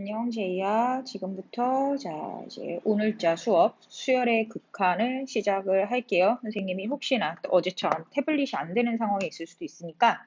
안녕, 제이야. 지금부터, 이제 오늘자 수업, 수열의 극한을 시작을 할게요. 선생님이 혹시나 또 어제처럼 태블릿이 안 되는 상황이 있을 수도 있으니까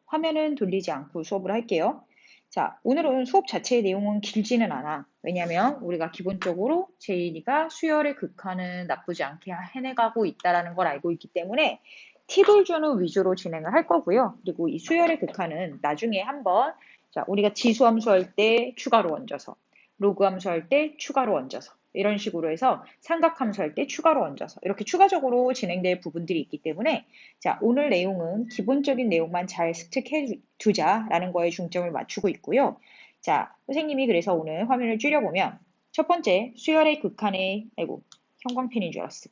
화면은 돌리지 않고 수업을 할게요. 자, 오늘은 수업 자체의 내용은 길지는 않아. 왜냐면 우리가 기본적으로 제이가 수열의 극한은 나쁘지 않게 해내가고 있다는 걸 알고 있기 때문에 팁을 주는 위주로 진행을 할 거고요. 그리고 이 수열의 극한은 나중에 한번 자, 우리가 지수함수 할 때 추가로 얹어서, 로그함수 할 때 추가로 얹어서, 이런 식으로 해서 삼각함수 할 때 추가로 얹어서, 이렇게 추가적으로 진행될 부분들이 있기 때문에, 자, 오늘 내용은 기본적인 내용만 잘 습득해 두자라는 거에 중점을 맞추고 있고요. 자, 선생님이 그래서 오늘 화면을 줄여보면, 첫 번째, 수열의 극한의, 아이고, 형광펜인 줄 알았어.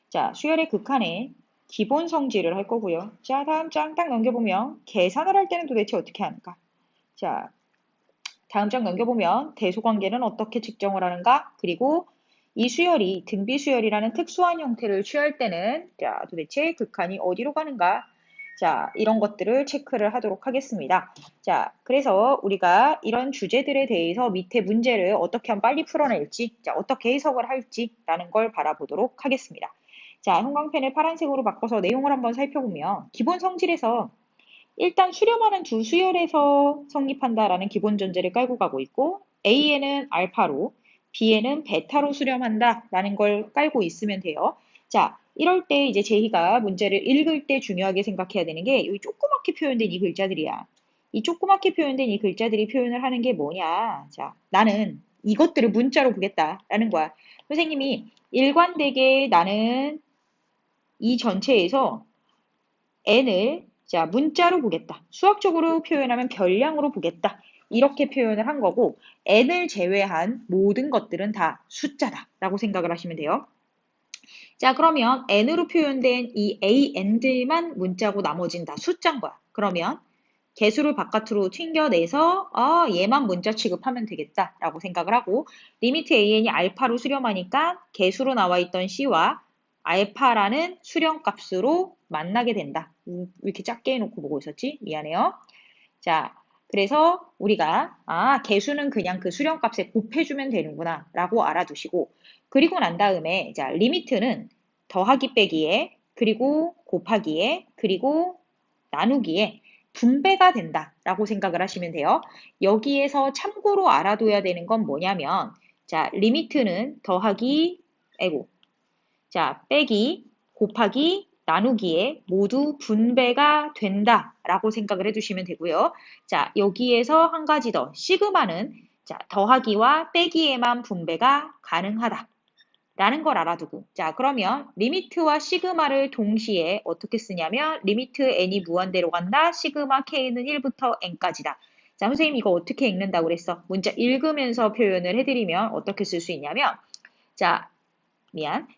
자, 수열의 극한의 기본 성질을 할 거고요. 자, 다음 장 딱 넘겨보면, 계산을 할 때는 도대체 어떻게 하는가? 자, 다음 장 넘겨보면 대소관계는 어떻게 측정을 하는가? 그리고 이 수열이 등비수열이라는 특수한 형태를 취할 때는 자, 도대체 극한이 어디로 가는가? 자, 이런 것들을 체크를 하도록 하겠습니다. 자, 그래서 우리가 이런 주제들에 대해서 밑에 문제를 어떻게 하면 빨리 풀어낼지, 자, 어떻게 해석을 할지라는 걸 바라보도록 하겠습니다. 자, 형광펜을 파란색으로 바꿔서 내용을 한번 살펴보면 기본 성질에서 일단 수렴하는 두 수열에서 성립한다라는 기본 전제를 깔고 가고 있고 A에는 알파로, B에는 베타로 수렴한다라는 걸 깔고 있으면 돼요. 자, 이럴 때 이제 제희가 문제를 읽을 때 중요하게 생각해야 되는 게 여기 조그맣게 표현된 이 글자들이야. 이 조그맣게 표현된 이 글자들이 표현을 하는 게 뭐냐? 자, 나는 이것들을 문자로 보겠다라는 거야. 선생님이 일관되게 나는 이 전체에서 n을 자, 문자로 보겠다. 수학적으로 표현하면 별량으로 보겠다. 이렇게 표현을 한 거고 n을 제외한 모든 것들은 다 숫자다 라고 생각을 하시면 돼요. 자, 그러면 n으로 표현된 이 an들만 문자고 나머지는 다 숫자인 거야. 그러면 개수를 바깥으로 튕겨내서 얘만 문자 취급하면 되겠다라고 생각을 하고 리미트 an이 알파로 수렴하니까 개수로 나와 있던 c와 알파라는 수렴값으로 만나게 된다. 왜 이렇게 작게 해놓고 보고 있었지? 미안해요. 자, 그래서 우리가 개수는 그냥 그 수렴값에 곱해주면 되는구나 라고 알아두시고 그리고 난 다음에 자, 리미트는 더하기 빼기에 그리고 곱하기에 그리고 나누기에 분배가 된다라고 생각을 하시면 돼요. 여기에서 참고로 알아둬야 되는 건 뭐냐면 자, 리미트는 더하기 아이고 자, 빼기, 곱하기, 나누기에 모두 분배가 된다라고 생각을 해주시면 되고요. 자, 여기에서 한 가지 더, 시그마는 자, 더하기와 빼기에만 분배가 가능하다. 라는 걸 알아두고 자 그러면 리미트와 시그마를 동시에 어떻게 쓰냐면 리미트 n이 무한대로 간다. 시그마 k는 1부터 n까지다. 자 선생님 이거 어떻게 읽는다고 그랬어? 문자 읽으면서 표현을 해드리면 어떻게 쓸 수 있냐면 자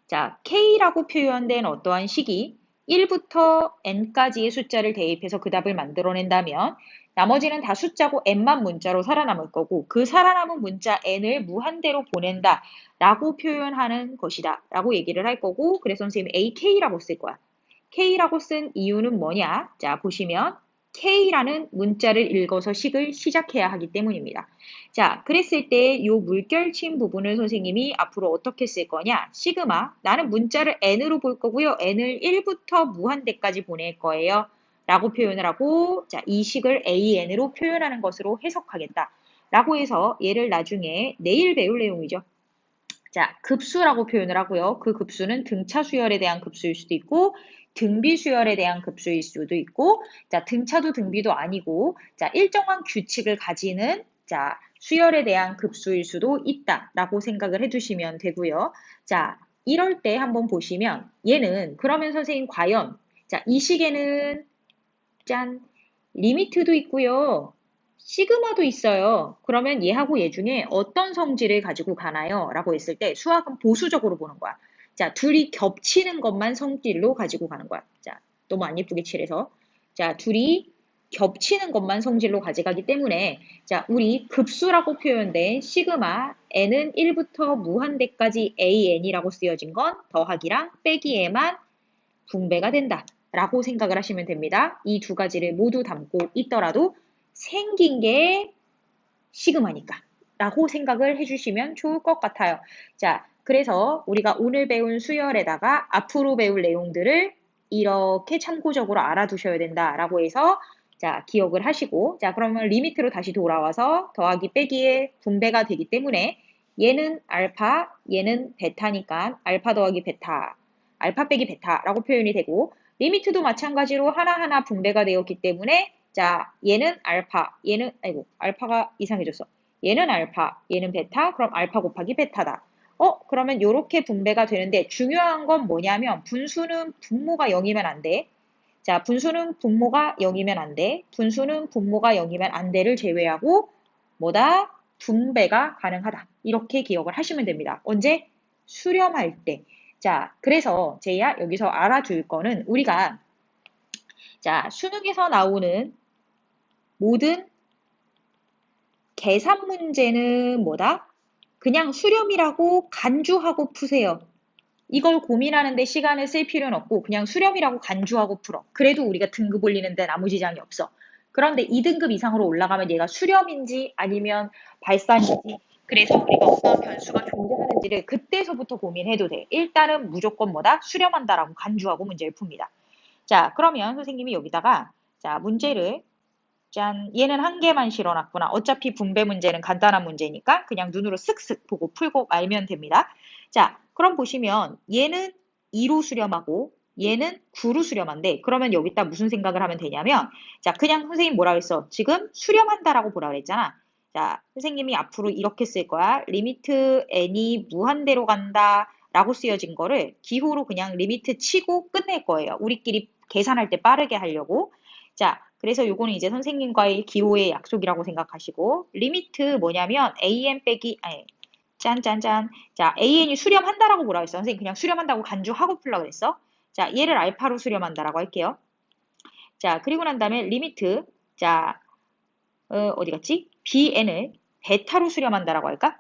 자, K라고 표현된 어떠한 식이 1부터 N까지의 숫자를 대입해서 그 답을 만들어낸다면 나머지는 다 숫자고 N만 문자로 살아남을 거고 그 살아남은 문자 N을 무한대로 보낸다 라고 표현하는 것이다 라고 얘기를 할 거고 그래서 선생님이 AK라고 쓸 거야. K라고 쓴 이유는 뭐냐? 자, 보시면 K라는 문자를 읽어서 식을 시작해야 하기 때문입니다. 자, 그랬을 때 이 물결침 부분을 선생님이 앞으로 어떻게 쓸 거냐? 시그마, 나는 문자를 n으로 볼 거고요. n을 1부터 무한대까지 보낼 거예요. 라고 표현을 하고 자, 이 식을 an으로 표현하는 것으로 해석하겠다. 라고 해서 얘를 나중에 내일 배울 내용이죠. 자, 급수라고 표현을 하고요. 그 급수는 등차 수열에 대한 급수일 수도 있고 등비 수열에 대한 급수일 수도 있고 자, 등차도 등비도 아니고 자, 일정한 규칙을 가지는 자, 수열에 대한 급수일 수도 있다라고 생각을 해주시면 되고요. 자, 이럴 때 한번 보시면 얘는 그러면 선생님 과연 자, 이 식에는 짠 리미트도 있고요. 시그마도 있어요. 그러면 얘하고 얘 중에 어떤 성질을 가지고 가나요? 라고 했을 때 수학은 보수적으로 보는 거야. 자, 둘이 겹치는 것만 성질로 가지고 가는 거야. 자, 너무 안 예쁘게 칠해서. 자, 둘이 겹치는 것만 성질로 가져가기 때문에 자, 우리 급수라고 표현된 시그마 n은 1부터 무한대까지 an이라고 쓰여진 건 더하기랑 빼기에만 분배가 된다. 라고 생각을 하시면 됩니다. 이 두 가지를 모두 담고 있더라도 생긴 게 시그마니까. 라고 생각을 해주시면 좋을 것 같아요. 자, 그래서 우리가 오늘 배운 수열에다가 앞으로 배울 내용들을 이렇게 참고적으로 알아두셔야 된다라고 해서 자, 기억을 하시고 자, 그러면 리미트로 다시 돌아와서 더하기 빼기의 분배가 되기 때문에 얘는 알파, 얘는 베타니까 알파 더하기 베타, 알파 빼기 베타라고 표현이 되고 리미트도 마찬가지로 하나하나 분배가 되었기 때문에 자, 얘는 알파, 얘는 아이고, 알파가 이상해졌어. 얘는 알파, 얘는 베타, 그럼 알파 곱하기 베타다. 그러면 이렇게 분배가 되는데 중요한 건 뭐냐면 분수는 분모가 0이면 안 돼. 자, 분수는 분모가 0이면 안 돼. 분수는 분모가 0이면 안 돼를 제외하고 뭐다? 분배가 가능하다. 이렇게 기억을 하시면 됩니다. 언제? 수렴할 때. 자, 그래서 제이야 여기서 알아둘 거는 우리가 자, 수능에서 나오는 모든 계산 문제는 뭐다? 그냥 수렴이라고 간주하고 푸세요. 이걸 고민하는데 시간을 쓸 필요는 없고 그냥 수렴이라고 간주하고 풀어. 그래도 우리가 등급 올리는 데는 아무 지장이 없어. 그런데 2등급 이상으로 올라가면 얘가 수렴인지 아니면 발산인지 그래서 우리가 어떤 변수가 존재하는지를 그때서부터 고민해도 돼. 일단은 무조건 뭐다? 수렴한다라고 간주하고 문제를 풉니다. 자, 그러면 선생님이 여기다가 자, 문제를 짠, 얘는 한 개만 실어놨구나. 어차피 분배 문제는 간단한 문제니까 그냥 눈으로 쓱쓱 보고 풀고 말면 됩니다. 자, 그럼 보시면 얘는 2로 수렴하고 얘는 9로 수렴한데 그러면 여기다 무슨 생각을 하면 되냐면 자, 그냥 선생님 뭐라 그랬어? 지금 수렴한다라고 보라 그랬잖아. 자, 선생님이 앞으로 이렇게 쓸 거야. 리미트 n이 무한대로 간다 라고 쓰여진 거를 기호로 그냥 리미트 치고 끝낼 거예요. 우리끼리 계산할 때 빠르게 하려고. 자, 그래서 요거는 이제 선생님과의 기호의 약속이라고 생각하시고 리미트 뭐냐면 an 빼기 아니 짠짠짠 자 an이 수렴한다라고 뭐라 그랬어? 선생님 그냥 수렴한다고 간주하고 풀라고 그랬어? 자 얘를 알파로 수렴한다라고 할게요. 자 그리고 난 다음에 리미트 자 어디 갔지? bn을 베타로 수렴한다라고 할까?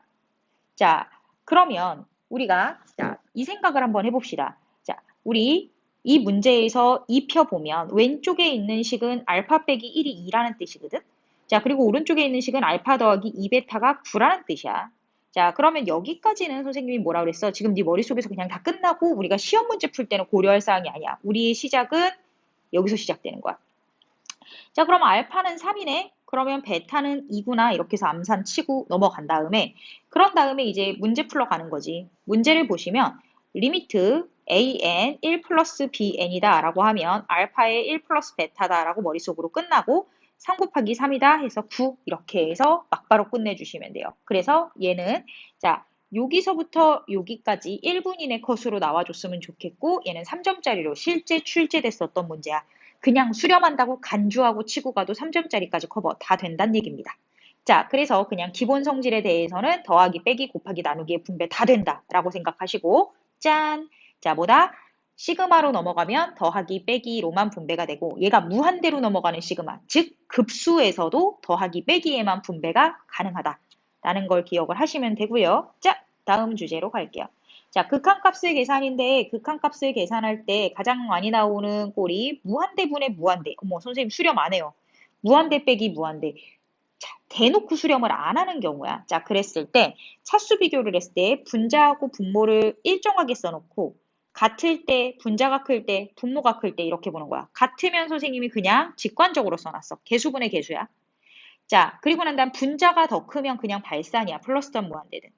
자 그러면 우리가 자, 이 생각을 한번 해봅시다. 자 우리 이 문제에서 입혀보면 왼쪽에 있는 식은 알파 빼기 1이 2라는 뜻이거든. 자, 그리고 오른쪽에 있는 식은 알파 더하기 2베타가 9라는 뜻이야. 자, 그러면 여기까지는 선생님이 뭐라 그랬어? 지금 네 머릿속에서 그냥 다 끝나고 우리가 시험 문제 풀 때는 고려할 사항이 아니야. 우리의 시작은 여기서 시작되는 거야. 자, 그럼 알파는 3이네? 그러면 베타는 2구나 이렇게 해서 암산 치고 넘어간 다음에 그런 다음에 이제 문제 풀러 가는 거지. 문제를 보시면 리미트 an 1 플러스 bn이다 라고 하면 알파의 1 플러스 베타다 라고 머릿속으로 끝나고 3 곱하기 3이다 해서 9 이렇게 해서 막바로 끝내주시면 돼요. 그래서 얘는 자 여기서부터 여기까지 1분 이내 컷으로 나와줬으면 좋겠고 얘는 3점짜리로 실제 출제됐었던 문제야. 그냥 수렴한다고 간주하고 치고 가도 3점짜리까지 커버 다 된다는 얘기입니다. 자, 그래서 그냥 기본 성질에 대해서는 더하기, 빼기, 곱하기, 나누기의 분배 다 된다라고 생각하시고 짠! 자, 뭐다? 시그마로 넘어가면 더하기, 빼기로만 분배가 되고 얘가 무한대로 넘어가는 시그마, 즉 급수에서도 더하기, 빼기에만 분배가 가능하다라는 걸 기억을 하시면 되고요. 자, 다음 주제로 갈게요. 자, 극한값의 계산인데 극한값을 계산할 때 가장 많이 나오는 꼴이 무한대분의 무한대. 어머, 선생님 수렴 안 해요. 무한대 빼기 무한대. 자, 대놓고 수렴을 안 하는 경우야. 자, 그랬을 때 차수 비교를 했을 때 분자하고 분모를 일정하게 써놓고 같을 때, 분자가 클 때, 분모가 클 때 이렇게 보는 거야. 같으면 선생님이 그냥 직관적으로 써놨어. 개수분의 개수야. 자, 그리고 난 다음 분자가 더 크면 그냥 발산이야. 플러스던 무한대든.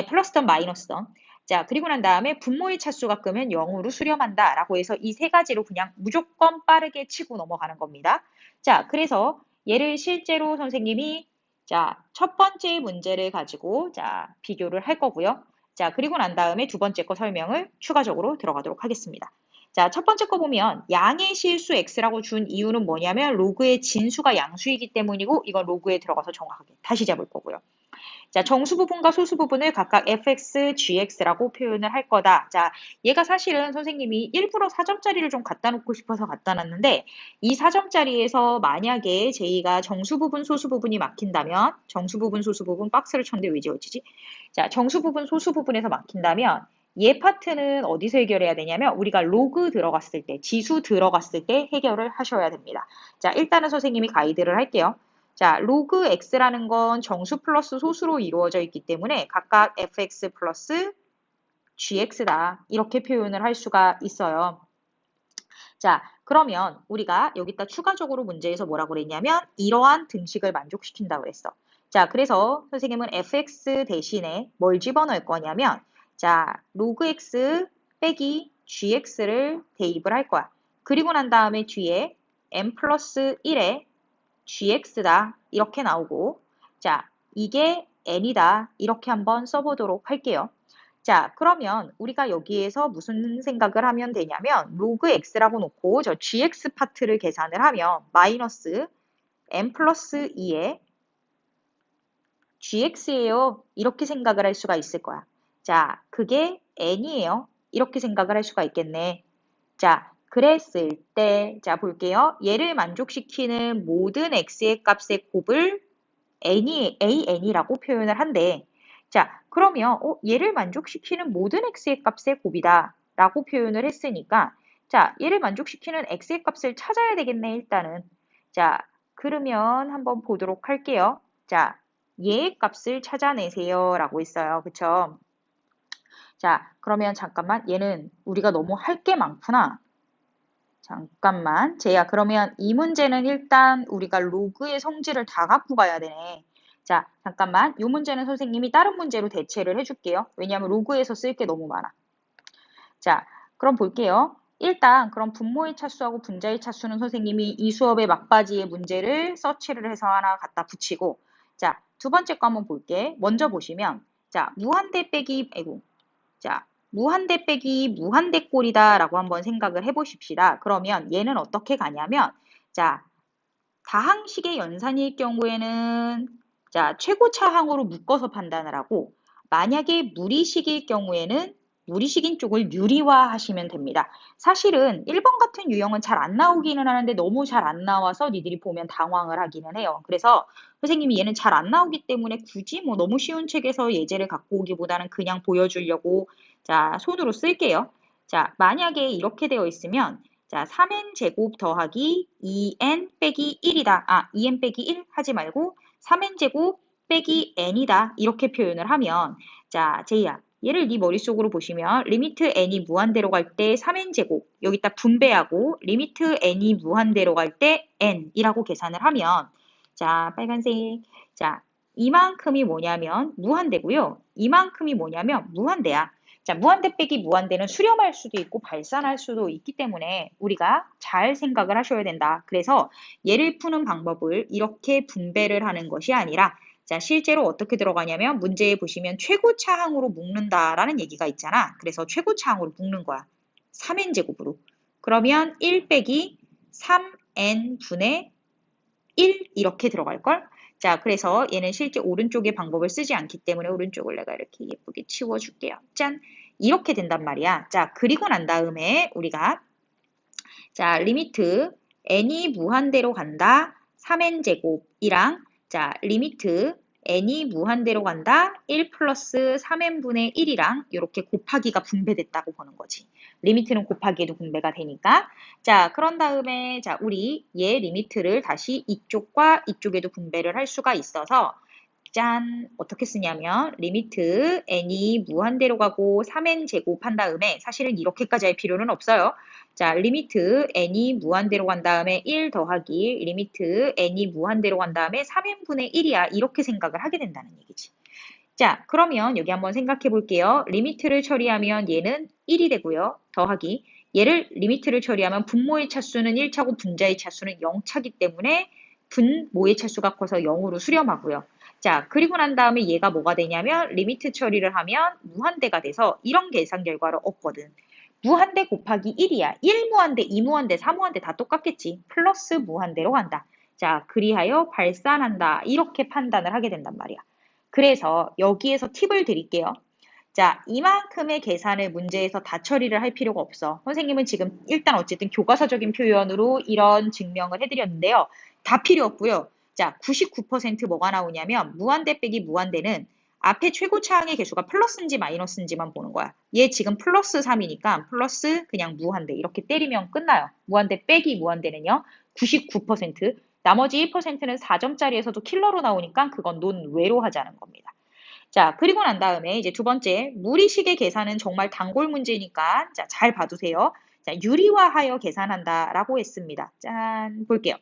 플러스던 마이너스던. 자, 그리고 난 다음에 분모의 차수가 끄면 0으로 수렴한다 라고 해서 이 세 가지로 그냥 무조건 빠르게 치고 넘어가는 겁니다. 자, 그래서 얘를 실제로 선생님이 자, 첫 번째 문제를 가지고 자, 비교를 할 거고요. 자, 그리고 난 다음에 두 번째 거 설명을 추가적으로 들어가도록 하겠습니다. 자, 첫 번째 거 보면 양의 실수 x라고 준 이유는 뭐냐면 로그의 진수가 양수이기 때문이고 이건 로그에 들어가서 정확하게 다시 잡을 거고요. 자, 정수 부분과 소수 부분을 각각 fx, gx라고 표현을 할 거다. 자, 얘가 사실은 선생님이 일부러 4점짜리를 좀 갖다 놓고 싶어서 갖다 놨는데 이 4점짜리에서 만약에 제이가 정수 부분, 소수 부분이 막힌다면 정수 부분, 소수 부분 박스를 쳤는데 왜 지워지지? 자, 정수 부분, 소수 부분에서 막힌다면 얘 파트는 어디서 해결해야 되냐면 우리가 로그 들어갔을 때, 지수 들어갔을 때 해결을 하셔야 됩니다. 자, 일단은 선생님이 가이드를 할게요. 자, 로그 x라는 건 정수 플러스 소수로 이루어져 있기 때문에 각각 fx 플러스 gx다. 이렇게 표현을 할 수가 있어요. 자, 그러면 우리가 여기다 추가적으로 문제에서 뭐라고 그랬냐면 이러한 등식을 만족시킨다고 그랬어. 자, 그래서 선생님은 fx 대신에 뭘 집어넣을 거냐면 자, 로그 x 빼기 gx를 대입을 할 거야. 그리고 난 다음에 뒤에 n 플러스 1에 gx다. 이렇게 나오고 자, 이게 n이다. 이렇게 한번 써보도록 할게요. 자, 그러면 우리가 여기에서 무슨 생각을 하면 되냐면 로그 x라고 놓고 저 gx 파트를 계산을 하면 마이너스 n 플러스 2에 gx예요. 이렇게 생각을 할 수가 있을 거야. 자, 그게 n이에요. 이렇게 생각을 할 수가 있겠네. 자, 그랬을 때, 자, 볼게요. 얘를 만족시키는 모든 x의 값의 곱을 an이라고 표현을 한대. 자, 그러면 얘를 만족시키는 모든 x의 값의 곱이다 라고 표현을 했으니까 자, 얘를 만족시키는 x의 값을 찾아야 되겠네, 일단은. 자, 그러면 한번 보도록 할게요. 자, 얘의 값을 찾아내세요 라고 있어요. 그쵸? 자, 그러면 잠깐만, 얘는 우리가 너무 할 게 많구나. 잠깐만, 제야, 그러면 이 문제는 일단 우리가 로그의 성질을 다 갖고 가야 되네. 자, 잠깐만. 이 문제는 선생님이 다른 문제로 대체를 해줄게요. 왜냐하면 로그에서 쓸 게 너무 많아. 자, 그럼 볼게요. 일단 그럼 분모의 차수하고 분자의 차수는 선생님이 이 수업의 막바지에 문제를 서치를 해서 하나 갖다 붙이고 자, 두 번째 거 한번 볼게. 먼저 보시면 자, 무한대 빼기 아이고. 자, 무한대 빼기 무한대 꼴이다 라고 한번 생각을 해보십시다. 그러면 얘는 어떻게 가냐면 자, 다항식의 연산일 경우에는 자, 최고차항으로 묶어서 판단을 하고 만약에 무리식일 경우에는 무리식인 쪽을 유리화 하시면 됩니다. 사실은 1번 같은 유형은 잘 안 나오기는 하는데 너무 잘 안 나와서 니들이 보면 당황을 하기는 해요. 그래서 선생님이 얘는 잘 안 나오기 때문에 굳이 뭐 너무 쉬운 책에서 예제를 갖고 오기보다는 그냥 보여주려고 자, 손으로 쓸게요. 자, 만약에 이렇게 되어 있으면 자, 3n 제곱 더하기 2n 빼기 1이다. 2n 빼기 1 하지 말고 3n 제곱 빼기 n이다. 이렇게 표현을 하면 자, 제이야. 얘를 네 머릿속으로 보시면 리미트 n이 무한대로 갈 때 3n 제곱 여기다 분배하고 리미트 n이 무한대로 갈 때 n이라고 계산을 하면 자, 빨간색. 자, 이만큼이 뭐냐면 무한대고요. 이만큼이 뭐냐면 무한대야. 자, 무한대 빼기 무한대는 수렴할 수도 있고 발산할 수도 있기 때문에 우리가 잘 생각을 하셔야 된다. 그래서 얘를 푸는 방법을 이렇게 분배를 하는 것이 아니라 자, 실제로 어떻게 들어가냐면 문제에 보시면 최고차항으로 묶는다라는 얘기가 있잖아. 그래서 최고차항으로 묶는 거야. 3n 제곱으로. 그러면 1 빼기 3n 분의 1 이렇게 들어갈걸? 자, 그래서 얘는 실제 오른쪽의 방법을 쓰지 않기 때문에 오른쪽을 내가 이렇게 예쁘게 치워줄게요. 짠! 이렇게 된단 말이야. 자, 그리고 난 다음에 우리가 자, 리미트 n이 무한대로 간다. 3n제곱이랑 자, 리미트 n이 무한대로 간다. 1 플러스 3n분의 1이랑 이렇게 곱하기가 분배됐다고 보는 거지. 리미트는 곱하기에도 분배가 되니까. 자, 그런 다음에 자, 우리 얘 리미트를 다시 이쪽과 이쪽에도 분배를 할 수가 있어서 짠! 어떻게 쓰냐면 리미트 n이 무한대로 가고 3n 제곱한 다음에 사실은 이렇게까지 할 필요는 없어요. 자, 리미트 n이 무한대로 간 다음에 1 더하기 리미트 n이 무한대로 간 다음에 3n분의 1이야. 이렇게 생각을 하게 된다는 얘기지. 자, 그러면 여기 한번 생각해 볼게요. 리미트를 처리하면 얘는 1이 되고요. 더하기 얘를 리미트를 처리하면 분모의 차수는 1차고 분자의 차수는 0차기 때문에 분모의 차수가 커서 0으로 수렴하고요. 자, 그리고 난 다음에 얘가 뭐가 되냐면 리미트 처리를 하면 무한대가 돼서 이런 계산 결과를 얻거든. 무한대 곱하기 1이야. 1무한대, 2무한대, 4무한대 다 똑같겠지. 플러스 무한대로 간다. 자, 그리하여 발산한다. 이렇게 판단을 하게 된단 말이야. 그래서 여기에서 팁을 드릴게요. 자, 이만큼의 계산을 문제에서 다 처리를 할 필요가 없어. 선생님은 지금 일단 어쨌든 교과서적인 표현으로 이런 증명을 해드렸는데요. 다 필요 없고요. 자, 99% 뭐가 나오냐면 무한대 빼기 무한대는 앞에 최고차항의 개수가 플러스인지 마이너스인지만 보는 거야. 얘 지금 플러스 3이니까 플러스 그냥 무한대 이렇게 때리면 끝나요. 무한대 빼기 무한대는요. 99% 나머지 1%는 4점짜리에서도 킬러로 나오니까 그건 논외로 하자는 겁니다. 자, 그리고 난 다음에 이제 두 번째, 무리식의 계산은 정말 단골 문제니까 자, 잘 봐두세요. 자, 유리화하여 계산한다라고 했습니다. 짠, 볼게요.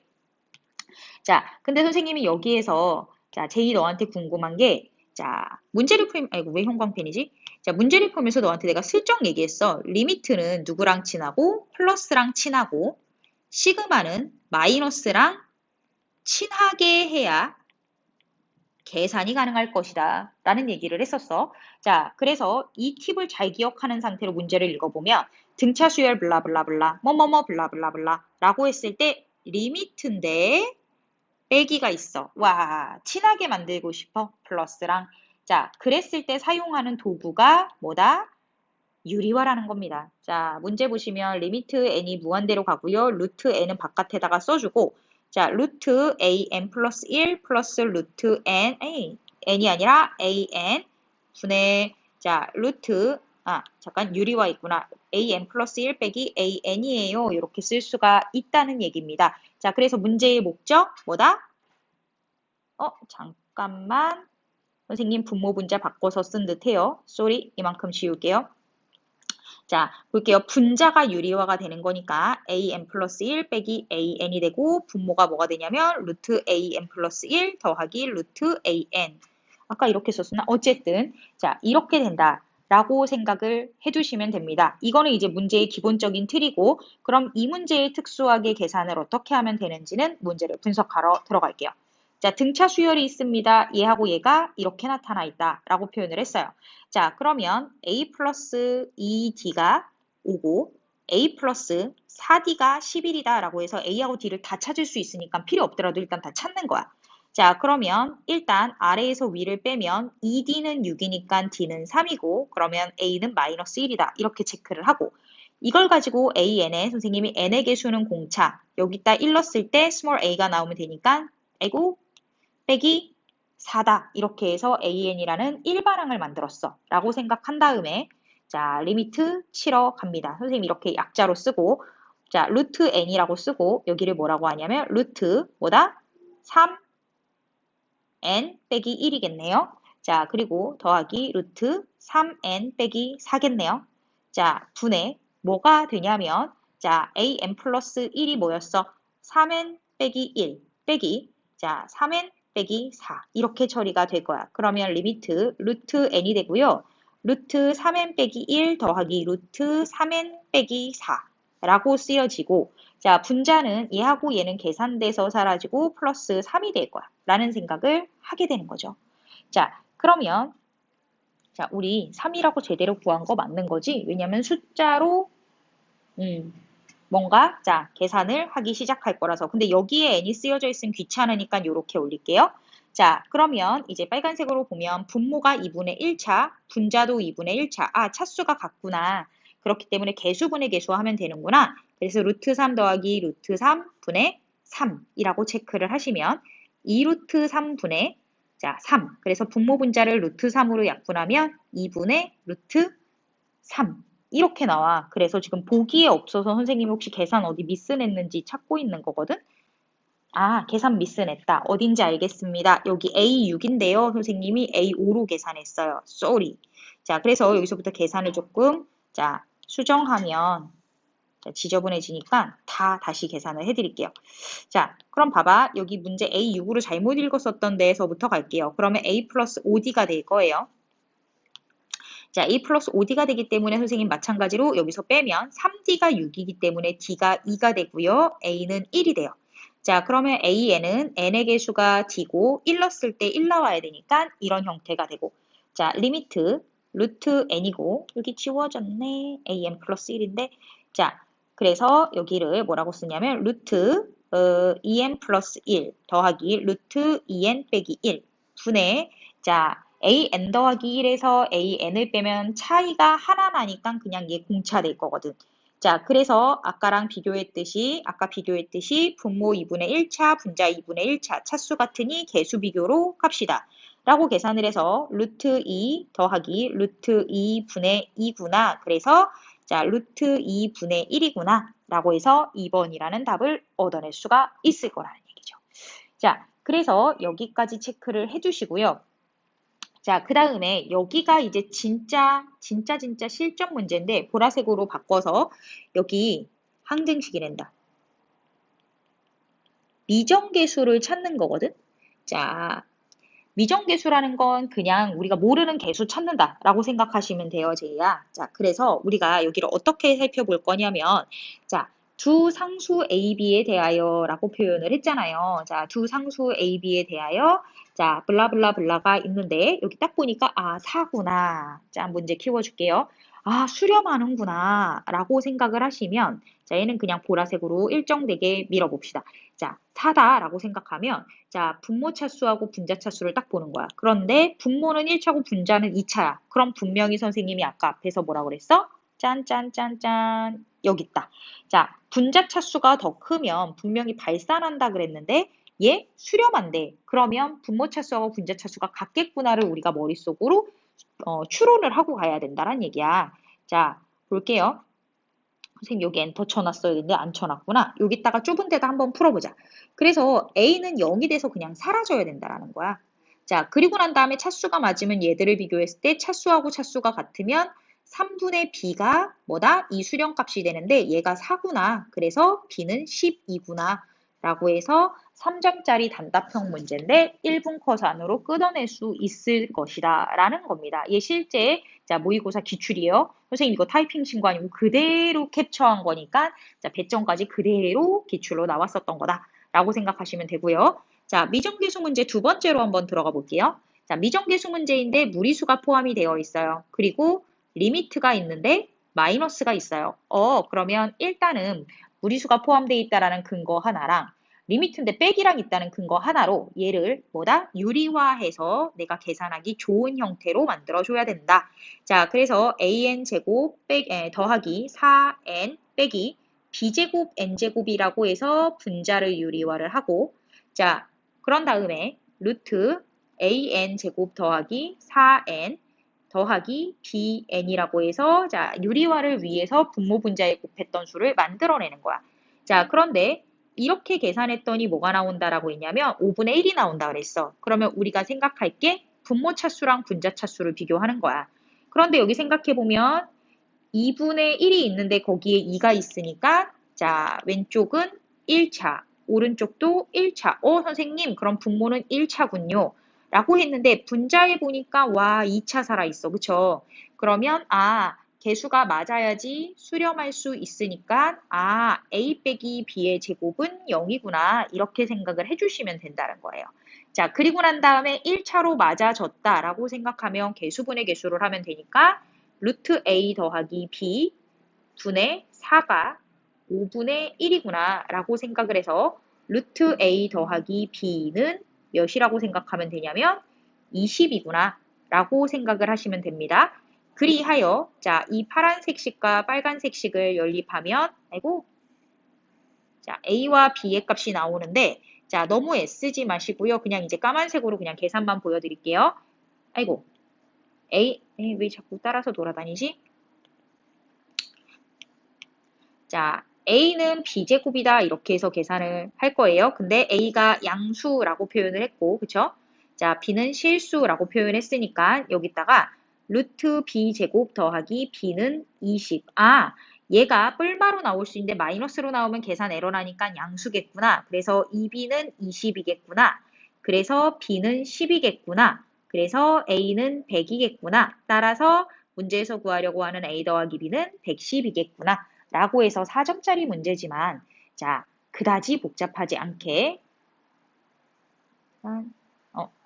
자, 근데 선생님이 여기에서 자, 제이 너한테 궁금한 게 자, 문제를 풀면 아이고 왜 형광펜이지? 자, 문제를 풀면서 너한테 내가 슬쩍 얘기했어. 리미트는 누구랑 친하고 플러스랑 친하고 시그마는 마이너스랑 친하게 해야 계산이 가능할 것이다 라는 얘기를 했었어. 자, 그래서 이 팁을 잘 기억하는 상태로 문제를 읽어보면 등차 수열 블라블라블라 뭐뭐뭐 블라블라블라 라고 했을 때 리미트인데 빼기가 있어. 와, 친하게 만들고 싶어. 플러스랑. 자, 그랬을 때 사용하는 도구가 뭐다? 유리화라는 겁니다. 자, 문제 보시면 리미트 n이 무한대로 가고요. 루트 n은 바깥에다가 써주고 자, 루트 an 플러스 1 플러스 루트 n, n이 아니라 an 분의 자, 루트 잠깐 유리화 있구나. an 플러스 1 빼기 an이에요. 이렇게 쓸 수가 있다는 얘기입니다. 자, 그래서 문제의 목적 뭐다? 잠깐만. 선생님 분모 분자 바꿔서 쓴 듯해요. 쏘리, 이만큼 지울게요. 자, 볼게요. 분자가 유리화가 되는 거니까 an 플러스 1 빼기 an이 되고 분모가 뭐가 되냐면 루트 an 플러스 1 더하기 루트 an. 아까 이렇게 썼었나? 어쨌든 자, 이렇게 된다. 라고 생각을 해두시면 됩니다. 이거는 이제 문제의 기본적인 틀이고 그럼 이 문제의 특수하게 계산을 어떻게 하면 되는지는 문제를 분석하러 들어갈게요. 자, 등차 수열이 있습니다. 얘하고 얘가 이렇게 나타나 있다 라고 표현을 했어요. 자, 그러면 a 플러스 2d가 5고 a 플러스 4d가 11이다 라고 해서 a하고 d를 다 찾을 수 있으니까 필요 없더라도 일단 다 찾는 거야. 자, 그러면 일단 아래에서 위를 빼면 2d는 6이니까 d는 3이고 그러면 a는 마이너스 1이다 이렇게 체크를 하고 이걸 가지고 an에 선생님이 n의 개수는 공차 여기다 1 넣었을 때 small a가 나오면 되니까 아이고 빼기 4다. 이렇게 해서 an이라는 일반항을 만들었어. 라고 생각한 다음에 자, 리미트 치러 갑니다. 선생님 이렇게 약자로 쓰고 자, 루트 n이라고 쓰고 여기를 뭐라고 하냐면 루트 뭐다? 3n 빼기 1이겠네요. 자, 그리고 더하기 루트 3n 빼기 4겠네요. 자, 분의 뭐가 되냐면 자, an 플러스 1이 뭐였어? 3n 빼기 1 빼기 자, 3n 빼기 4 이렇게 처리가 될 거야. 그러면 리미트 루트 n이 되고요. 루트 3n 빼기 1 더하기 루트 3n 빼기 4 라고 쓰여지고 자, 분자는 얘하고 얘는 계산돼서 사라지고 플러스 3이 될 거야. 라는 생각을 하게 되는 거죠. 자, 그러면 자, 우리 3이라고 제대로 구한 거 맞는 거지? 왜냐면 숫자로 뭔가 자 계산을 하기 시작할 거라서 근데 여기에 n이 쓰여져 있으면 귀찮으니까 이렇게 올릴게요. 자 그러면 이제 빨간색으로 보면 분모가 2분의 1차 분자도 2분의 1차 차수가 같구나. 그렇기 때문에 개수분의 개수 하면 되는구나. 그래서 루트 3 더하기 루트 3분의 3이라고 체크를 하시면 2루트 3분의 자 3. 그래서 분모 분자를 루트 3으로 약분하면 2분의 루트 3. 이렇게 나와. 그래서 지금 보기에 없어서 선생님이 혹시 계산 어디 미스냈는지 찾고 있는 거거든? 계산 미스냈다. 어딘지 알겠습니다. 여기 A6인데요. 선생님이 A5로 계산했어요. sorry. 자, 그래서 여기서부터 계산을 조금 자 수정하면 자, 지저분해지니까 다 다시 계산을 해드릴게요. 자, 그럼 봐봐. 여기 문제 A6으로 잘못 읽었었던 데에서부터 갈게요. 그러면 A 플러스 5D가 될 거예요. 자, A 플러스 5D가 되기 때문에 선생님 마찬가지로 여기서 빼면 3D가 6이기 때문에 D가 2가 되고요. A는 1이 돼요. 자, 그러면 AN은 n의 개수가 D고 1 넣었을 때 1 나와야 되니까 이런 형태가 되고 자, 리미트 루트 n이고 여기 지워졌네. an 플러스 1인데 자, 그래서 여기를 뭐라고 쓰냐면 루트 en 플러스 1 더하기 루트 en 빼기 1 분의 자, an 더하기 1에서 an을 빼면 차이가 하나 나니까 그냥 얘 공차 될 거거든. 자, 그래서 아까 비교했듯이 분모 2분의 1차, 분자 2분의 1차, 차수 같으니 개수 비교로 갑시다. 라고 계산을 해서 루트 2 더하기 루트 2분의 2구나. 그래서 자, 루트 2분의 1이구나. 라고 해서 2번이라는 답을 얻어낼 수가 있을 거라는 얘기죠. 자, 그래서 여기까지 체크를 해주시고요. 자, 그 다음에 여기가 이제 진짜 실전 문제인데 보라색으로 바꿔서 여기 항등식이란다. 미정계수를 찾는 거거든. 자, 미정계수라는 건 그냥 우리가 모르는 계수 찾는다라고 생각하시면 돼요, 제이야. 자, 그래서 우리가 여기를 어떻게 살펴볼 거냐면, 자, 두 상수 A, B에 대하여라고 표현을 했잖아요. 자, 두 상수 A, B에 대하여, 자, 블라블라블라가 있는데 여기 딱 보니까 아, 4구나. 자, 문제 키워줄게요. 아, 수렴하는구나 라고 생각을 하시면, 자, 얘는 그냥 보라색으로 일정되게 밀어봅시다. 자, 4다라고 생각하면, 자, 분모 차수하고 분자 차수를 딱 보는 거야. 그런데 분모는 1차고 분자는 2차야. 그럼 분명히 선생님이 아까 앞에서 뭐라 그랬어? 짠짠짠짠. 여기 있다. 자, 분자 차수가 더 크면 분명히 발산한다 그랬는데 얘 수렴한대. 그러면 분모 차수하고 분자 차수가 같겠구나를 우리가 머릿속으로 추론을 하고 가야 된다는 얘기야. 자, 볼게요. 선생님 여기 엔터 쳐놨어야 되는데 안 쳐놨구나. 여기다가 좁은 데다 한번 풀어보자. 그래서 A는 0이 돼서 그냥 사라져야 된다라는 거야. 자, 그리고 난 다음에 차수가 맞으면 얘들을 비교했을 때 차수하고 차수가 같으면 3분의 B가 뭐다? 이 수렴값이 되는데 얘가 4구나. 그래서 B는 12구나. 라고 해서 3점짜리 단답형 문제인데 1분 컷 안으로 끊어낼 수 있을 것이다 라는 겁니다. 얘 실제 자 모의고사 기출이에요. 선생님 이거 타이핑 친 거 아니고 그대로 캡처한 거니까 자 배점까지 그대로 기출로 나왔었던 거다 라고 생각하시면 되고요. 자 미정계수 문제 두 번째로 한번 들어가 볼게요. 자 미정계수 문제인데 무리수가 포함이 되어 있어요. 그리고 리미트가 있는데 마이너스가 있어요. 그러면 일단은 무리수가 포함되어 있다라는 근거 하나랑 리미트인데 빼기랑 있다는 근거 하나로 얘를 뭐다? 유리화해서 내가 계산하기 좋은 형태로 만들어줘야 된다. 자, 그래서 an제곱 더하기 4n 빼기 b제곱 n제곱이라고 해서 분자를 유리화를 하고 자, 그런 다음에 루트 an제곱 더하기 4n 더하기 bn이라고 해서 자 유리화를 위해서 분모 분자에 곱했던 수를 만들어내는 거야. 자 그런데 이렇게 계산했더니 뭐가 나온다라고 했냐면 5분의 1이 나온다 그랬어. 그러면 우리가 생각할 게 분모 차수랑 분자 차수를 비교하는 거야. 그런데 여기 생각해보면 2분의 1이 있는데 거기에 2가 있으니까 자 왼쪽은 1차, 오른쪽도 1차. 선생님 그럼 분모는 1차군요. 라고 했는데 분자에 보니까 와 2차 살아있어. 그쵸? 그러면 개수가 맞아야지 수렴할 수 있으니까 A 빼기 B의 제곱은 0이구나. 이렇게 생각을 해주시면 된다는 거예요. 자 그리고 난 다음에 1차로 맞아졌다라고 생각하면 개수분의 개수를 하면 되니까 루트 A 더하기 B 분의 4가 5분의 1이구나 라고 생각을 해서 루트 A 더하기 B는 몇이라고 생각하면 되냐면 20이구나 라고 생각을 하시면 됩니다. 그리하여 자, 이 파란색 식과 빨간색 식을 연립하면 자, A와 B의 값이 나오는데 자, 너무 애쓰지 마시고요. 그냥 이제 까만색으로 그냥 계산만 보여드릴게요. 왜 자꾸 따라서 돌아다니지? 자, A는 B제곱이다 이렇게 해서 계산을 할 거예요. 근데 A가 양수라고 표현을 했고 그쵸? 자, B는 실수라고 표현했으니까 여기다가 루트 B제곱 더하기 B는 20. 얘가 뿔마로 나올 수 있는데 마이너스로 나오면 계산 에러 나니까 양수겠구나. 그래서 2B는 20이겠구나. 그래서 B는 10이겠구나. 그래서 A는 100이겠구나. 따라서 문제에서 구하려고 하는 A 더하기 B는 110이겠구나. 라고 해서 4점짜리 문제지만 자 그다지 복잡하지 않게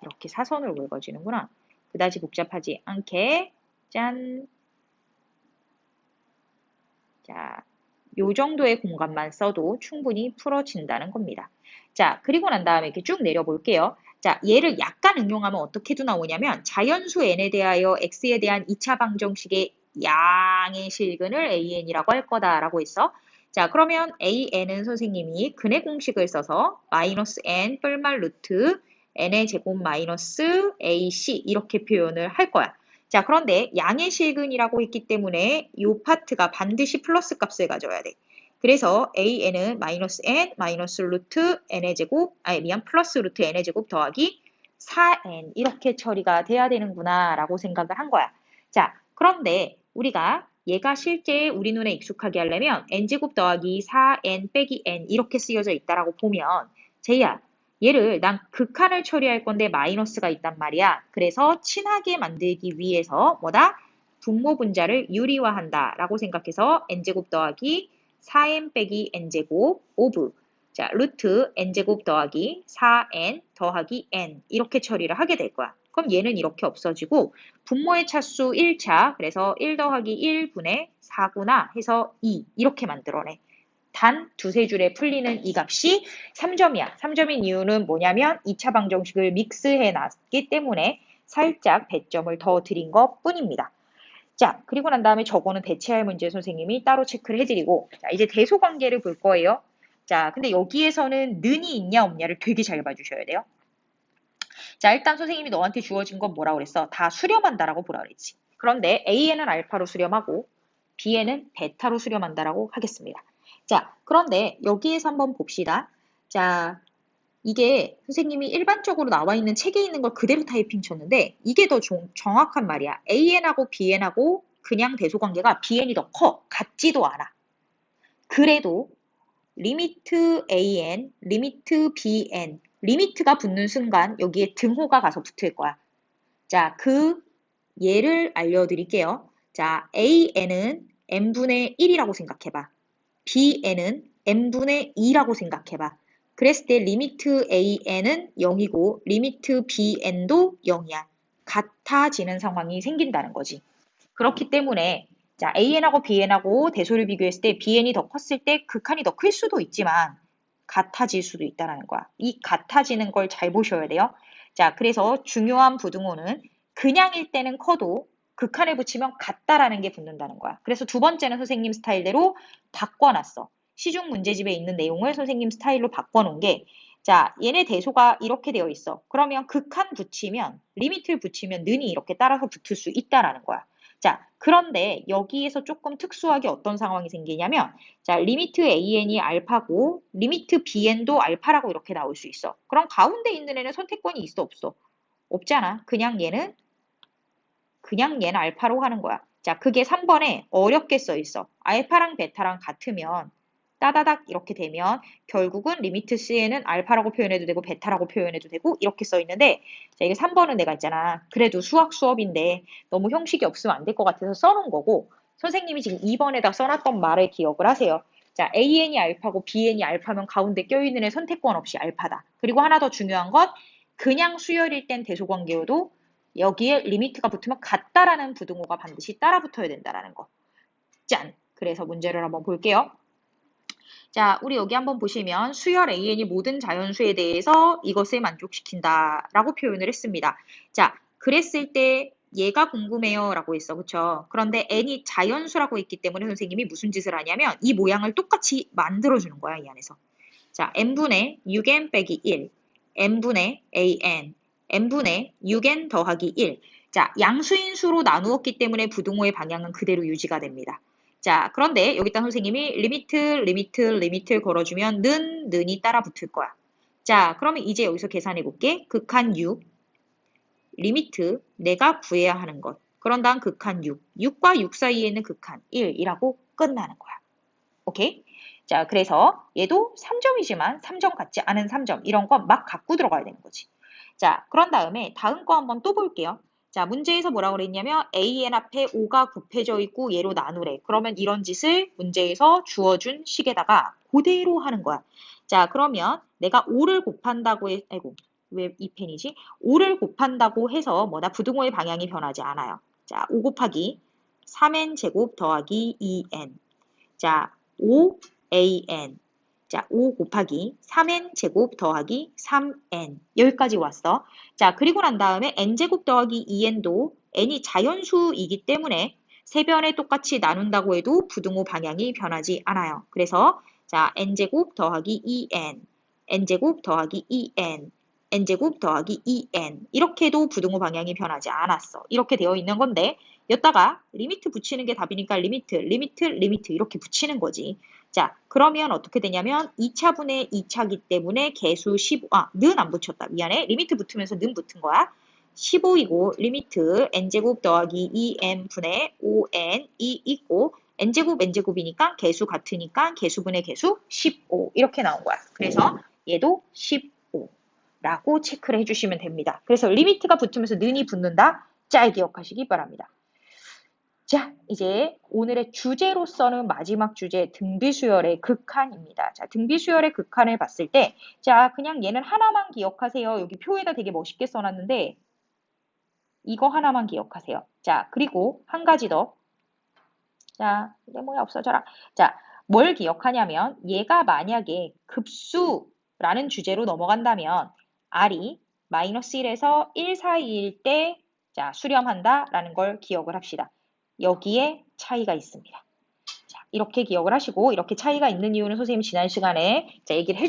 이렇게 사선으로 긁어지는구나. 그다지 복잡하지 않게 짠. 자, 요 정도의 공간만 써도 충분히 풀어진다는 겁니다. 자, 그리고 난 다음에 이렇게 쭉 내려볼게요. 자, 얘를 약간 응용하면 어떻게도 나오냐면 자연수 n에 대하여 x에 대한 2차 방정식의 양의 실근을 an이라고 할 거다라고 했어. 자, 그러면 an은 선생님이 근의 공식을 써서 마이너스 n 뿔말 루트 n의 제곱 마이너스 ac 이렇게 표현을 할 거야. 자, 그런데 양의 실근이라고 했기 때문에 이 파트가 반드시 플러스 값을 가져야 돼. 그래서 an은 마이너스 n 마이너스 루트 n의 제곱, 플러스 루트 n의 제곱 더하기 4n 이렇게 처리가 돼야 되는구나 라고 생각을 한 거야. 자, 그런데 우리가 얘가 실제 우리 눈에 익숙하게 하려면 n제곱 더하기 4n 빼기 n 이렇게 쓰여져 있다라고 보면 제이야, 얘를 난 극한을 처리할 건데 마이너스가 있단 말이야. 그래서 친하게 만들기 위해서 뭐다? 분모 분자를 유리화한다 라고 생각해서 n제곱 더하기 4n 빼기 n제곱 오브 자 루트 n제곱 더하기 4n 더하기 n 이렇게 처리를 하게 될 거야. 그럼 얘는 이렇게 없어지고 분모의 차수 1차 그래서 1 더하기 1분의 4구나 해서 2 이렇게 만들어내. 단 두세 줄에 풀리는 이 값이 3점이야. 3점인 이유는 뭐냐면 2차 방정식을 믹스해 놨기 때문에 살짝 배점을 더 드린 것 뿐입니다. 자, 그리고 난 다음에 저거는 대체할 문제 선생님이 따로 체크를 해드리고 자, 이제 대소관계를 볼 거예요. 자, 근데 여기에서는 는이 있냐 없냐를 되게 잘 봐주셔야 돼요. 자, 일단 선생님이 너한테 주어진 건 뭐라고 그랬어? 다 수렴한다라고 보라 그랬지. 그런데 A에는 알파로 수렴하고 B에는 베타로 수렴한다라고 하겠습니다. 자, 그런데 여기에서 한번 봅시다. 자, 이게 선생님이 일반적으로 나와 있는 책에 있는 걸 그대로 타이핑 쳤는데 이게 더 정확한 말이야. AN하고 BN하고 그냥 대소관계가 BN이 더 커. 같지도 않아. 그래도 리미트 AN, 리미트 BN, 리미트가 붙는 순간 여기에 등호가 가서 붙을 거야. 자, 그 예를 알려드릴게요. 자, AN은 n분의 1이라고 생각해봐. BN은 n분의 2라고 생각해봐. 그랬을 때 리미트 AN은 0이고 리미트 BN도 0이야. 같아지는 상황이 생긴다는 거지. 그렇기 때문에 자, AN하고 BN하고 대소를 비교했을 때 BN이 더 컸을 때 극한이 더 클 수도 있지만 같아질 수도 있다는 거야. 이 같아지는 걸 잘 보셔야 돼요. 자, 그래서 중요한 부등호는 그냥일 때는 커도 극한에 붙이면 같다라는 게 붙는다는 거야. 그래서 두 번째는 선생님 스타일대로 바꿔놨어. 시중 문제집에 있는 내용을 선생님 스타일로 바꿔놓은 게 자, 얘네 대소가 이렇게 되어 있어. 그러면 극한 붙이면 리미트를 붙이면 는이 이렇게 따라서 붙을 수 있다라는 거야. 자, 그런데 여기에서 조금 특수하게 어떤 상황이 생기냐면 자, 리미트 AN이 알파고 리미트 BN도 알파라고 이렇게 나올 수 있어. 그럼 가운데 있는 애는 선택권이 있어 없어? 없잖아. 그냥 얘는 알파로 하는 거야. 자, 그게 3번에 어렵게 써 있어. 알파랑 베타랑 같으면 따다닥 이렇게 되면 결국은 리미트 C에는 알파라고 표현해도 되고 베타라고 표현해도 되고 이렇게 써 있는데 자, 이게 3번은 내가 있잖아. 그래도 수업인데 너무 형식이 없으면 안 될 것 같아서 써놓은 거고 선생님이 지금 2번에다 써놨던 말을 기억을 하세요. 자, AN이 알파고 BN이 알파면 가운데 껴있는 애 선택권 없이 알파다. 그리고 하나 더 중요한 건 그냥 수열일 땐 대소관계여도 여기에 리미트가 붙으면 같다라는 부등호가 반드시 따라 붙어야 된다라는 거. 짠! 그래서 문제를 한번 볼게요. 자, 우리 여기 한번 보시면 수열 AN이 모든 자연수에 대해서 이것을 만족시킨다 라고 표현을 했습니다. 자, 그랬을 때 얘가 궁금해요 라고 했어. 그쵸? 그런데 n이 자연수라고 했기 때문에 선생님이 무슨 짓을 하냐면 이 모양을 똑같이 만들어주는 거야, 이 안에서. 자, n분의 6n 빼기 1, n분의 an, n분의 6n 더하기 1. 자, 양수인 수로 나누었기 때문에 부등호의 방향은 그대로 유지가 됩니다. 자, 그런데 여기다 선생님이 리미트 걸어주면 는이 따라 붙을 거야. 자, 그러면 이제 여기서 계산해 볼게. 극한 6, 리미트 내가 구해야 하는 것. 그런 다음 극한 6, 6과 6 사이에 있는 극한 1이라고 끝나는 거야. 오케이? 자, 그래서 얘도 3점이지만 3점 같지 않은 3점 이런 거 막 갖고 들어가야 되는 거지. 자, 그런 다음에 다음 거 한번 또 볼게요. 자, 문제에서 뭐라고 그랬냐면 AN 앞에 5가 곱해져 있고 얘로 나누래. 그러면 이런 짓을 문제에서 주어준 식에다가 그대로 하는 거야. 자, 그러면 내가 5를 곱한다고 아이고, 왜 이 펜이지? 5를 곱한다고 해서 뭐다 부등호의 방향이 변하지 않아요. 자, 5 곱하기 3n 제곱 더하기 2n. 자, 5an. 자, 5 곱하기 3n 제곱 더하기 3n. 여기까지 왔어. 자, 그리고 난 다음에 n제곱 더하기 2n도 n이 자연수이기 때문에 세 변에 똑같이 나눈다고 해도 부등호 방향이 변하지 않아요. 그래서 자, n제곱 더하기 2n, n제곱 더하기 2n, n제곱 더하기 2n 이렇게 해도 부등호 방향이 변하지 않았어. 이렇게 되어 있는 건데 여기다가 리미트 붙이는 게 답이니까 리미트 이렇게 붙이는 거지. 자, 그러면 어떻게 되냐면 2차분의 2차기 때문에 개수 15, 는 안 붙였다. 미안해. 리미트 붙으면서 는 붙은 거야. 15이고 리미트 n제곱 더하기 2n분의 5n이 있고 n제곱이니까 개수 같으니까 개수분의 개수 15 이렇게 나온 거야. 그래서 얘도 15라고 체크를 해주시면 됩니다. 그래서 리미트가 붙으면서 는이 붙는다. 잘 기억하시기 바랍니다. 자, 이제 오늘의 주제로서는 마지막 주제 등비수열의 극한입니다. 자, 등비수열의 극한을 봤을 때, 자, 그냥 얘는 하나만 기억하세요. 여기 표에다 되게 멋있게 써놨는데, 이거 하나만 기억하세요. 자, 그리고 한 가지 더. 자, 이제 뭐야 없어져라. 자, 뭘 기억하냐면, 얘가 만약에 급수라는 주제로 넘어간다면, R이 마이너스 1에서 1 사이일 때, 자, 수렴한다라는 걸 기억을 합시다. 여기에 차이가 있습니다. 자, 이렇게 기억을 하시고 이렇게 차이가 있는 이유는 선생님 지난 시간에 자, 얘기를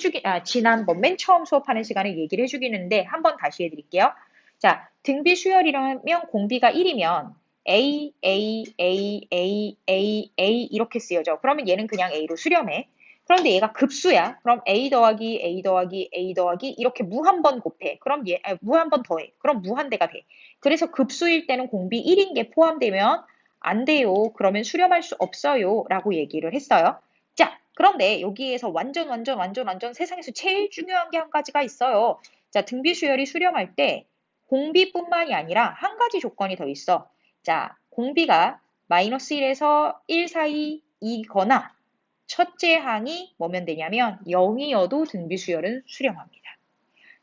지난번 맨 처음 수업하는 시간에 얘기를 해주기는데 한번 다시 해드릴게요. 자, 등비 수열이라면 공비가 1이면 A, A, A, A, A, A 이렇게 쓰여져. 그러면 얘는 그냥 A로 수렴해. 그런데 얘가 급수야. 그럼 A 더하기 A 더하기 A 더하기 이렇게 무 한 번 곱해. 그럼 무 한 번 더해. 그럼 무한대가 돼. 그래서 급수일 때는 공비 1인 게 포함되면 안 돼요. 그러면 수렴할 수 없어요. 라고 얘기를 했어요. 자, 그런데 여기에서 완전 세상에서 제일 중요한 게 한 가지가 있어요. 자, 등비 수열이 수렴할 때 공비뿐만이 아니라 한 가지 조건이 더 있어. 자, 공비가 마이너스 1에서 1 사이이거나 첫째 항이 뭐면 되냐면 0이어도 등비 수열은 수렴합니다.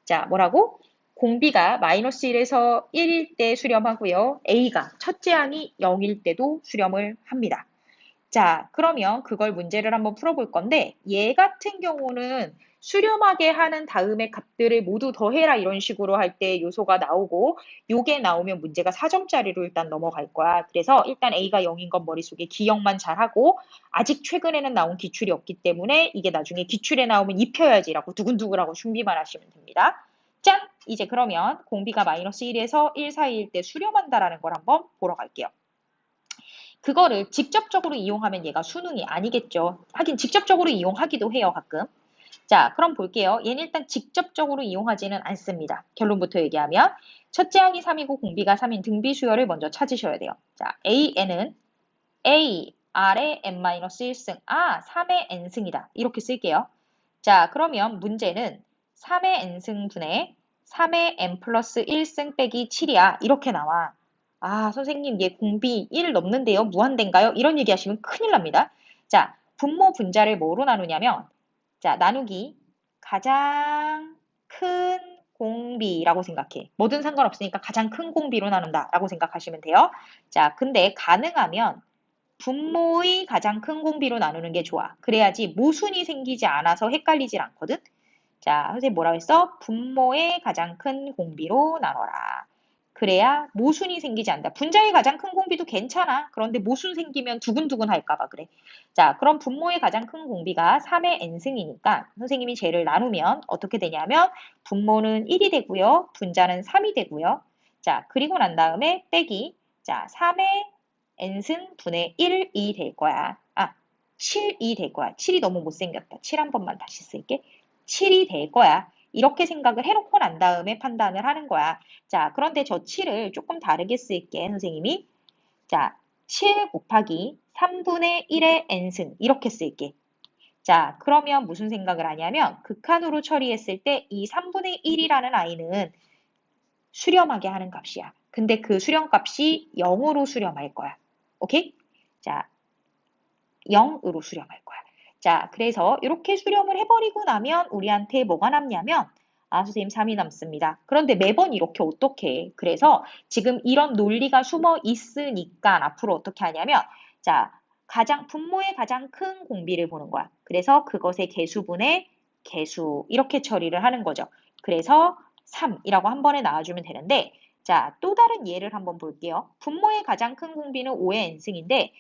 자, 뭐라고? 공비가 마이너스 1에서 1일 때 수렴하고요. A가 첫째 항이 0일 때도 수렴을 합니다. 자, 그러면 그걸 문제를 한번 풀어볼 건데 얘 같은 경우는 수렴하게 하는 다음에 값들을 모두 더해라 이런 식으로 할 때 요소가 나오고 요게 나오면 문제가 4점짜리로 일단 넘어갈 거야. 그래서 일단 A가 0인 건 머릿속에 기억만 잘하고 아직 최근에는 나온 기출이 없기 때문에 이게 나중에 기출에 나오면 입혀야지라고 두근두근하고 준비만 하시면 됩니다. 짠! 이제 그러면 공비가 마이너스 1에서 1 사이일 때 수렴한다라는 걸 한번 보러 갈게요. 그거를 직접적으로 이용하면 얘가 수능이 아니겠죠. 하긴 직접적으로 이용하기도 해요, 가끔. 자, 그럼 볼게요. 얘는 일단 직접적으로 이용하지는 않습니다. 결론부터 얘기하면 첫째 항이 3이고 공비가 3인 등비 수열을 먼저 찾으셔야 돼요. 자, AN은 A, R의 n-1승, 3의 n승이다. 이렇게 쓸게요. 자, 그러면 문제는 3의 n승분의 3의 n 플러스 1승 빼기 7이야. 이렇게 나와. 선생님, 얘 공비 1 넘는데요? 무한대인가요? 이런 얘기 하시면 큰일 납니다. 자, 분모 분자를 뭐로 나누냐면, 자, 나누기 가장 큰 공비라고 생각해. 뭐든 상관없으니까 가장 큰 공비로 나눈다라고 생각하시면 돼요. 자, 근데 가능하면 분모의 가장 큰 공비로 나누는 게 좋아. 그래야지 모순이 생기지 않아서 헷갈리질 않거든. 자, 선생님 뭐라고 했어? 분모의 가장 큰 공비로 나눠라. 그래야 모순이 생기지 않는다. 분자의 가장 큰 공비도 괜찮아. 그런데 모순 생기면 두근두근 할까봐 그래. 자, 그럼 분모의 가장 큰 공비가 3의 n승이니까 선생님이 쟤를 나누면 어떻게 되냐면 분모는 1이 되고요. 분자는 3이 되고요. 자, 그리고 난 다음에 빼기 자, 3의 n승 분의 1이 될 거야. 7이 될 거야. 7이 너무 못생겼다. 7 한 번만 다시 쓸게. 7이 될 거야. 이렇게 생각을 해놓고 난 다음에 판단을 하는 거야. 자, 그런데 저 7을 조금 다르게 쓸게, 선생님이. 자, 7 곱하기 3분의 1의 n승 이렇게 쓸게. 자, 그러면 무슨 생각을 하냐면 극한으로 처리했을 때 이 3분의 1이라는 아이는 수렴하게 하는 값이야. 근데 그 수렴값이 0으로 수렴할 거야. 오케이? 자, 0으로 수렴할 거야. 자, 그래서 이렇게 수렴을 해버리고 나면 우리한테 뭐가 남냐면 선생님 3이 남습니다. 그런데 매번 이렇게 어떻게 해? 그래서 지금 이런 논리가 숨어 있으니까 앞으로 어떻게 하냐면 자, 분모의 가장 큰 공비를 보는 거야. 그래서 그것의 개수분의 개수 이렇게 처리를 하는 거죠. 그래서 3이라고 한 번에 나와주면 되는데 자, 또 다른 예를 한번 볼게요. 분모의 가장 큰 공비는 5의 n승인데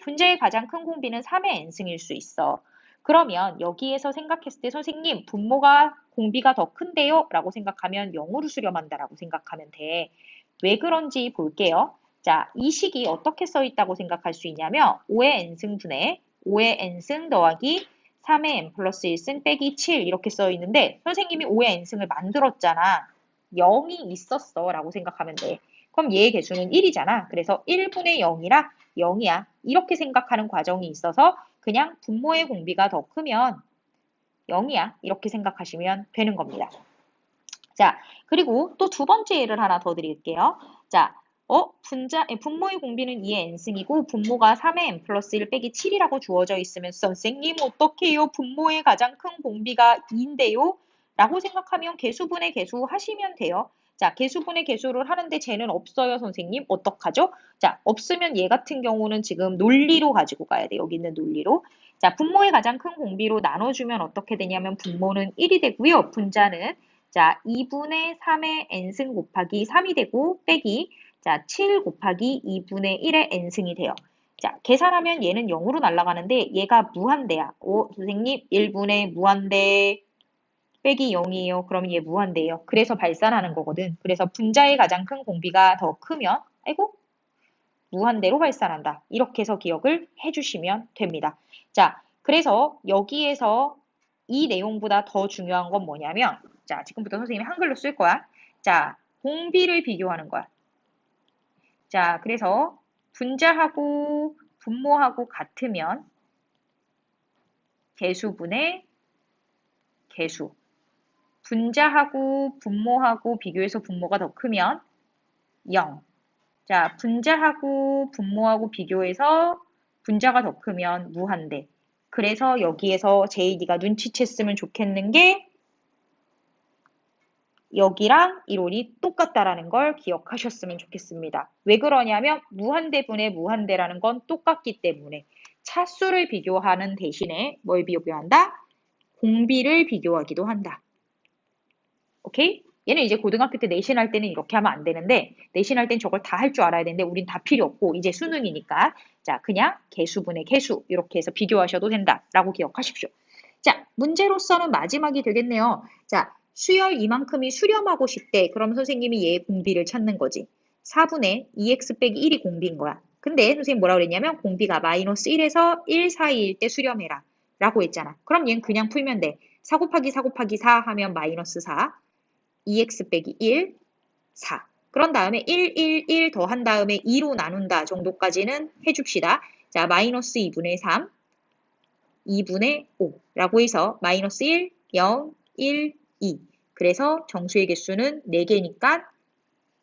분자의 가장 큰 공비는 3의 n승일 수 있어. 그러면 여기에서 생각했을 때 선생님 분모가 공비가 더 큰데요? 라고 생각하면 0으로 수렴한다라고 생각하면 돼. 왜 그런지 볼게요. 자, 이 식이 어떻게 써 있다고 생각할 수 있냐면 5의 n승분의 5의 n승 더하기 3의 n 플러스 1승 빼기 7 이렇게 써 있는데 선생님이 5의 n승을 만들었잖아. 0이 있었어 라고 생각하면 돼. 그럼 얘의 개수는 1이잖아. 그래서 1분의 0이라 0이야. 이렇게 생각하는 과정이 있어서 그냥 분모의 공비가 더 크면 0이야. 이렇게 생각하시면 되는 겁니다. 자, 그리고 또 두 번째 예를 하나 더 드릴게요. 자, 분모의 공비는 2의 n승이고 분모가 3의 n 플러스 1 빼기 7이라고 주어져 있으면 선생님 어떡해요? 분모의 가장 큰 공비가 2인데요? 라고 생각하면 개수분의 개수 하시면 돼요. 자, 개수분의 개수를 하는데 쟤는 없어요, 선생님. 어떡하죠? 자, 없으면 얘 같은 경우는 지금 논리로 가지고 가야 돼. 여기 있는 논리로. 자, 분모의 가장 큰 공비로 나눠주면 어떻게 되냐면 분모는 1이 되고요. 분자는 자, 2분의 3의 n승 곱하기 3이 되고 빼기 자, 7 곱하기 2분의 1의 n승이 돼요. 자, 계산하면 얘는 0으로 날아가는데 얘가 무한대야. 선생님 1분의 무한대 빼기 0이에요. 그러면 얘 무한대예요. 그래서 발산하는 거거든. 그래서 분자의 가장 큰 공비가 더 크면 아이고 무한대로 발산한다. 이렇게 해서 기억을 해주시면 됩니다. 자, 그래서 여기에서 이 내용보다 더 중요한 건 뭐냐면 자, 지금부터 선생님이 한글로 쓸 거야. 자, 공비를 비교하는 거야. 자, 그래서 분자하고 분모하고 같으면 개수분의 개수. 분자하고 분모하고 비교해서 분모가 더 크면 0. 자, 분자하고 분모하고 비교해서 분자가 더 크면 무한대. 그래서 여기에서 JD가 눈치챘으면 좋겠는 게 여기랑 이론이 똑같다라는 걸 기억하셨으면 좋겠습니다. 왜 그러냐면 무한대분의 무한대라는 건 똑같기 때문에 차수를 비교하는 대신에 뭘 비교한다? 공비를 비교하기도 한다. 오케이? 얘는 이제 고등학교 때 내신 할 때는 이렇게 하면 안 되는데 내신 할 땐 저걸 다 할 줄 알아야 되는데 우린 다 필요 없고 이제 수능이니까 자 그냥 개수분의 개수 이렇게 해서 비교하셔도 된다라고 기억하십시오. 자 문제로서는 마지막이 되겠네요. 자 수열 이만큼이 수렴하고 싶대. 그럼 선생님이 얘의 공비를 찾는 거지. 4분의 2x 빼기 1이 공비인 거야. 근데 선생님 뭐라 그랬냐면 공비가 마이너스 1에서 1 사이일 때 수렴해라 라고 했잖아. 그럼 얘는 그냥 풀면 돼. 4 곱하기 4 곱하기 4 하면 마이너스 4 2x 빼기 1, 4. 그런 다음에 1, 1, 1 더한 다음에 2로 나눈다 정도까지는 해줍시다. 자, 마이너스 2분의 3, 2분의 5라고 해서 마이너스 1, 0, 1, 2. 그래서 정수의 개수는 4개니까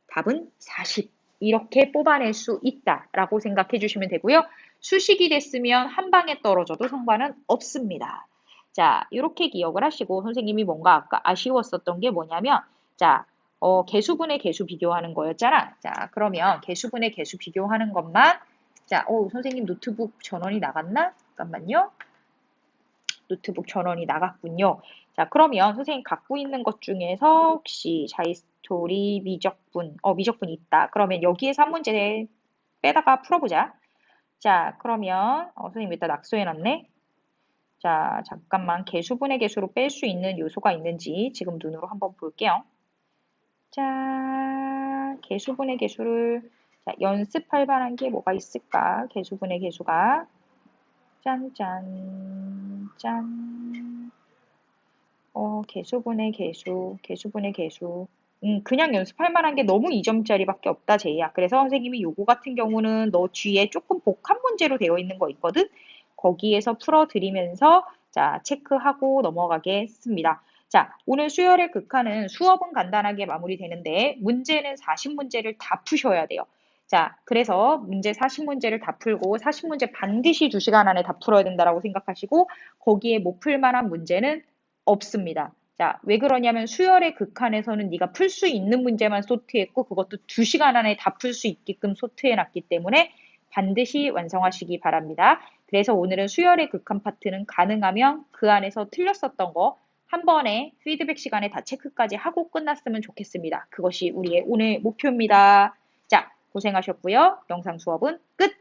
답은 40. 이렇게 뽑아낼 수 있다라고 생각해 주시면 되고요. 수식이 됐으면 한 방에 떨어져도 상관은 없습니다. 자, 이렇게 기억을 하시고 선생님이 뭔가 아까 아쉬웠었던 게 뭐냐면 자, 개수분의 개수 비교하는 거였잖아. 자, 그러면 개수분의 개수 비교하는 것만 자, 선생님 노트북 전원이 나갔나? 잠깐만요. 노트북 전원이 나갔군요. 자, 그러면 선생님 갖고 있는 것 중에서 혹시 자이스토리 미적분 있다. 그러면 여기에서 한 문제 빼다가 풀어보자. 자, 그러면 선생님 일단 낙서해놨네. 자, 잠깐만 개수분의 개수로 뺄 수 있는 요소가 있는지 지금 눈으로 한번 볼게요. 자, 개수분의 개수를 자, 연습할 만한 게 뭐가 있을까? 개수분의 개수가 짠짠 짠. 개수분의 개수, 개수분의 개수. 그냥 연습할 만한 게 너무 2점짜리밖에 없다, 제이야. 그래서 선생님이 요거 같은 경우는 너 뒤에 조금 복합 문제로 되어 있는 거 있거든? 거기에서 풀어드리면서 자, 체크하고 넘어가겠습니다. 자, 오늘 수열의 극한은 수업은 간단하게 마무리되는데 문제는 40문제를 다 푸셔야 돼요. 자, 그래서 문제 40문제를 다 풀고 40문제 반드시 2시간 안에 다 풀어야 된다라고 생각하시고 거기에 못 풀 만한 문제는 없습니다. 자, 왜 그러냐면 수열의 극한에서는 네가 풀 수 있는 문제만 소트했고 그것도 2시간 안에 다 풀 수 있게끔 소트해놨기 때문에 반드시 완성하시기 바랍니다. 그래서 오늘은 수열의 극한 파트는 가능하면 그 안에서 틀렸었던 거 한 번에 피드백 시간에 다 체크까지 하고 끝났으면 좋겠습니다. 그것이 우리의 오늘 목표입니다. 자, 고생하셨고요. 영상 수업은 끝!